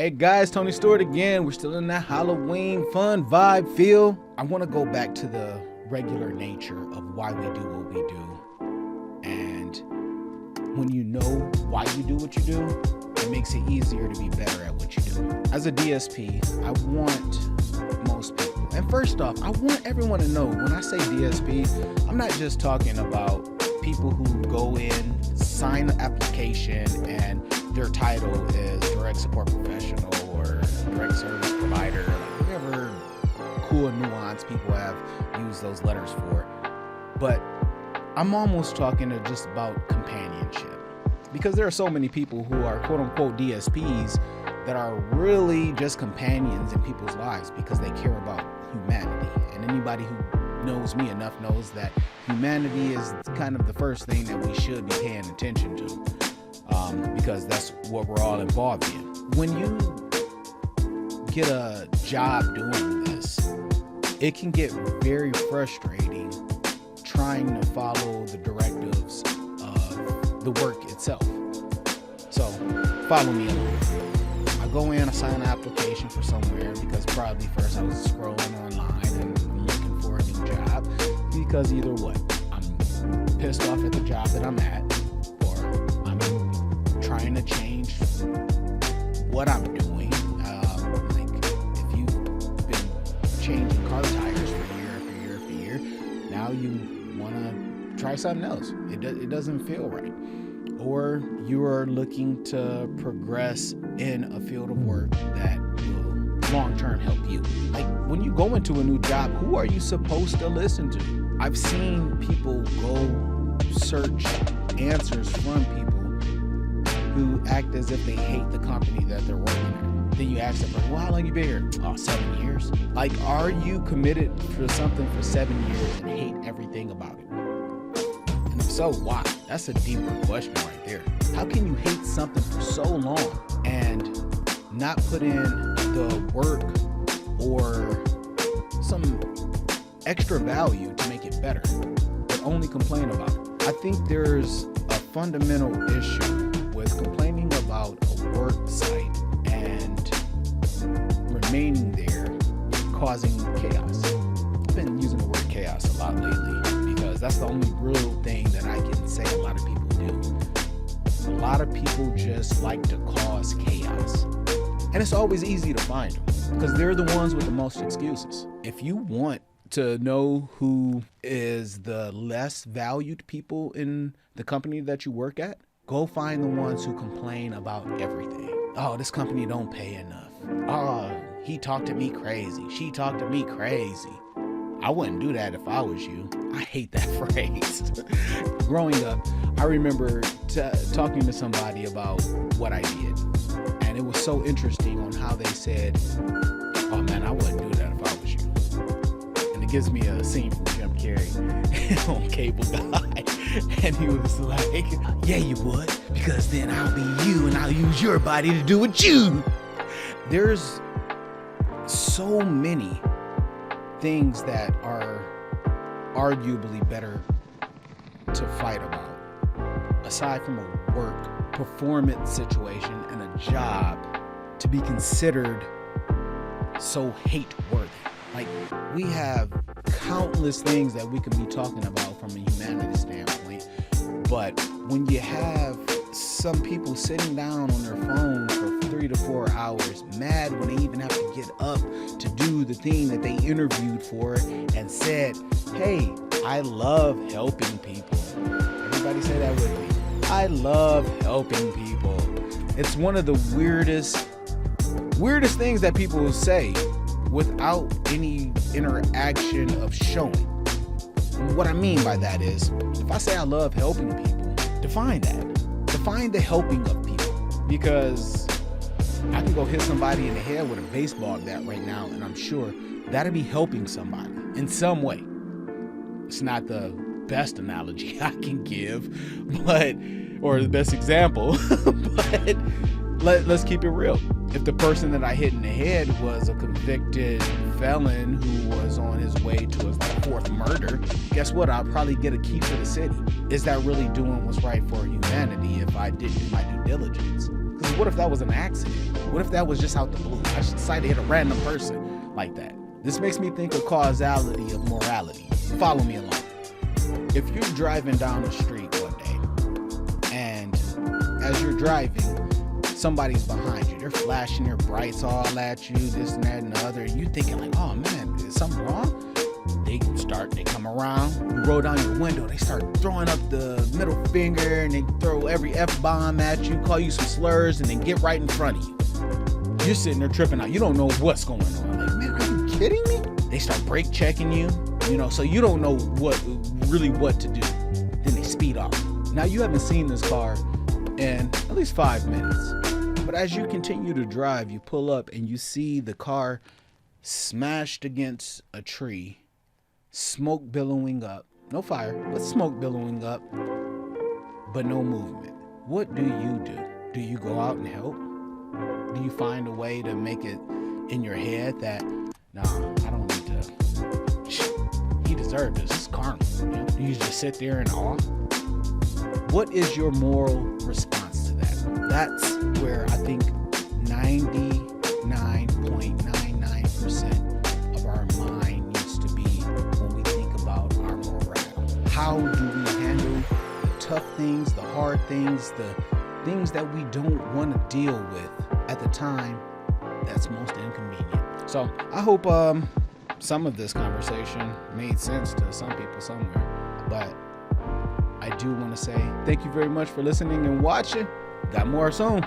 Hey guys, Tony Stewart again. We're still in that Halloween fun vibe feel. I want to go back to the regular nature of why we do what we do. And when you know why you do what you do, it makes it easier to be better at what you do. As a DSP, I want most people, and first off, I want everyone to know when I say DSP, I'm not just talking about people who go in, sign the application, and their title is direct support professional or direct service provider, like whatever cool nuance people have used those letters for. But I'm almost talking to just about companionship, because there are so many people who are quote unquote DSPs that are really just companions in people's lives because they care about humanity. And anybody who knows me enough knows that humanity is kind of the first thing that we should be paying attention to, because that's what we're all involved in. When you get a job doing this, it can get very frustrating trying to follow the directives of the work itself. So follow me along. I go in, I sign an application for somewhere because probably first I was scrolling online and looking for a new job, because either what, I'm pissed off at the job that I'm at, or I'm trying to change what I'm doing. Like if you've been changing car tires for year, now you want to try something else. It doesn't feel right. Or you are looking to progress in a field of work that will long-term help you. Like when you go into a new job, who are you supposed to listen to? I've seen people go search answers from people who act as if they hate the company that they're working at. Then you ask them, well, how long you been here? Oh, 7 years. Like, are you committed for something for 7 years and hate everything about it? And if so, why? That's a deeper question right there. How can you hate something for so long and not put in the work or some extra value to make it better, but only complain about it? I think there's a fundamental issue with complaining about a work site and remaining there causing chaos. I've been using the word chaos a lot lately because that's the only real thing that I can say a lot of people do. A lot of people just like to cause chaos. And it's always easy to find them because they're the ones with the most excuses. If you want to know who is the less valued people in the company that you work at, go find the ones who complain about everything. Oh, this company don't pay enough. Oh, he talked to me crazy. She talked to me crazy. I wouldn't do that if I was you. I hate that phrase. Growing up, I remember talking to somebody about what I did. And it was so interesting on how they said, oh man, I wouldn't do that if I was you. And it gives me a scene from Jim Carrey on Cable Guy. And he was like, yeah, you would, because then I'll be you and I'll use your body to do what you. There's so many things that are arguably better to fight about, aside from a work performance situation and a job to be considered so hate-worthy. Like, we have countless things that we could be talking about from a humanity standpoint, but when you have some people sitting down on their phone for 3 to 4 hours, mad when they even have to get up to do the thing that they interviewed for and said, hey, I love helping people. Everybody say that with me. I love helping people. It's one of the weirdest things that people will say without any interaction of showing. And what I mean by that is, if I say I love helping people, define that. Define the helping of people, because I can go hit somebody in the head with a baseball bat right now, and I'm sure that'll be helping somebody in some way. It's not the best analogy I can give, or the best example, but let's keep it real. If the person that I hit in the head was a convicted felon who was on his way to his 4th murder, guess what? I'll probably get a key for the city. Is that really doing what's right for humanity if I didn't do my due diligence? Because what if that was an accident? What if that was just out the blue? I just decided to hit a random person like that. This makes me think of causality of morality. Follow me along. If you're driving down the street one day, and as you're driving, somebody's behind you. They're flashing their brights all at you, this and that and the other. And you thinking like, oh man, is something wrong? They come around, you roll down your window, they start throwing up the middle finger, and they throw every F-bomb at you, call you some slurs, and then get right in front of you. You're sitting there tripping out. You don't know what's going on. Like, man, are you kidding me? They start brake checking you, so you don't know what to do. Then they speed off. Now you haven't seen this car in at least 5 minutes. But as you continue to drive, you pull up and you see the car smashed against a tree, smoke billowing up. No fire, but smoke billowing up, but no movement. What do? Do you go out and help? Do you find a way to make it in your head that, nah, I don't need to, he deserved this, it's karma. Do you just sit there in awe? What is your moral response to that? That's where I think 99.99% of our mind needs to be when we think about our morale. How do we handle the tough things, the hard things, the things that we don't want to deal with at the time that's most inconvenient? So I hope some of this conversation made sense to some people somewhere, but I do want to say thank you very much for listening and watching. Got more soon.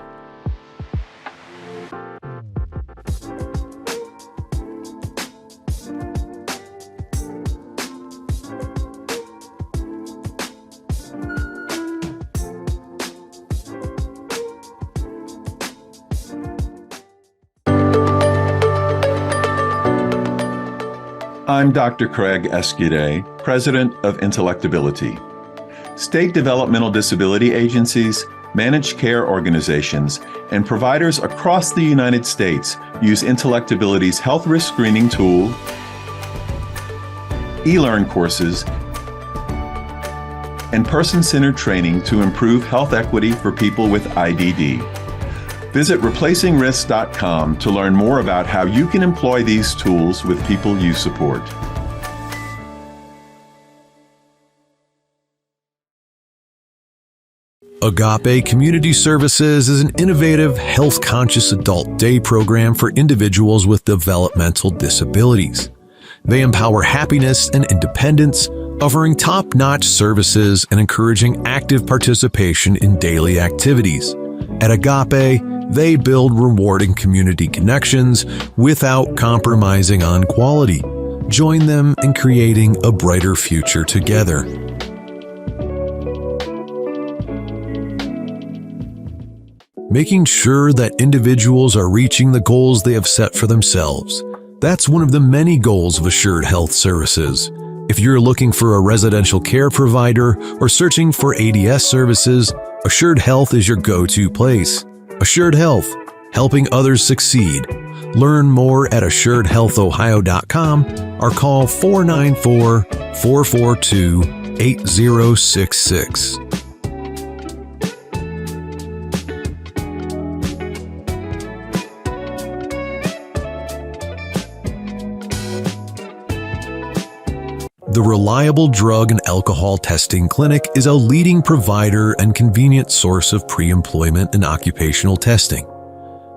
I'm Dr. Craig Escudé, President of Intellectability. State developmental disability agencies, managed care organizations, and providers across the United States use Intellectability's health risk screening tool, e-learn courses, and person-centered training to improve health equity for people with IDD. Visit replacingrisks.com to learn more about how you can employ these tools with people you support. Agape Community Services is an innovative, health-conscious adult day program for individuals with developmental disabilities. They empower happiness and independence, offering top-notch services and encouraging active participation in daily activities. At Agape, they build rewarding community connections without compromising on quality. Join them in creating a brighter future together. Making sure that individuals are reaching the goals they have set for themselves. That's one of the many goals of Assured Health Services. If you're looking for a residential care provider or searching for ADS services, Assured Health is your go-to place. Assured Health, helping others succeed. Learn more at assuredhealthohio.com or call 494-442-8066. The Reliable Drug and Alcohol Testing Clinic is a leading provider and convenient source of pre-employment and occupational testing.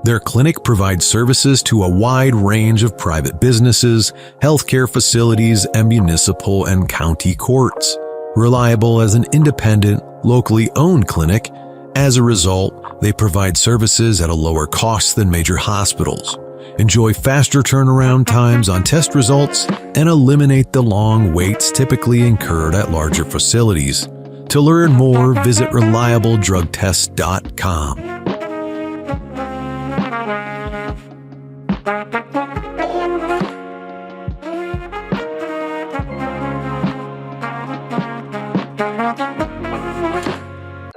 Their clinic provides services to a wide range of private businesses, healthcare facilities, and municipal and county courts. Reliable as an independent, locally owned clinic, as a result, they provide services at a lower cost than major hospitals. Enjoy faster turnaround times on test results and eliminate the long waits typically incurred at larger facilities. To learn more, visit reliabledrugtest.com.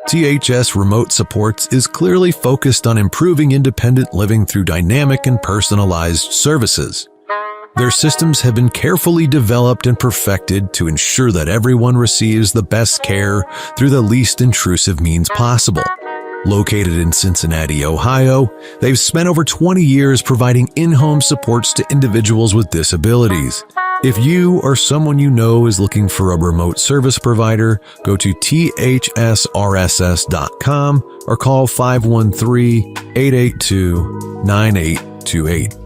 THS Remote Supports is clearly focused on improving independent living through dynamic and personalized services. Their systems have been carefully developed and perfected to ensure that everyone receives the best care through the least intrusive means possible. Located in Cincinnati, Ohio, they've spent over 20 years providing in-home supports to individuals with disabilities. If you or someone you know is looking for a remote service provider, go to thsrss.com or call 513-882-9828.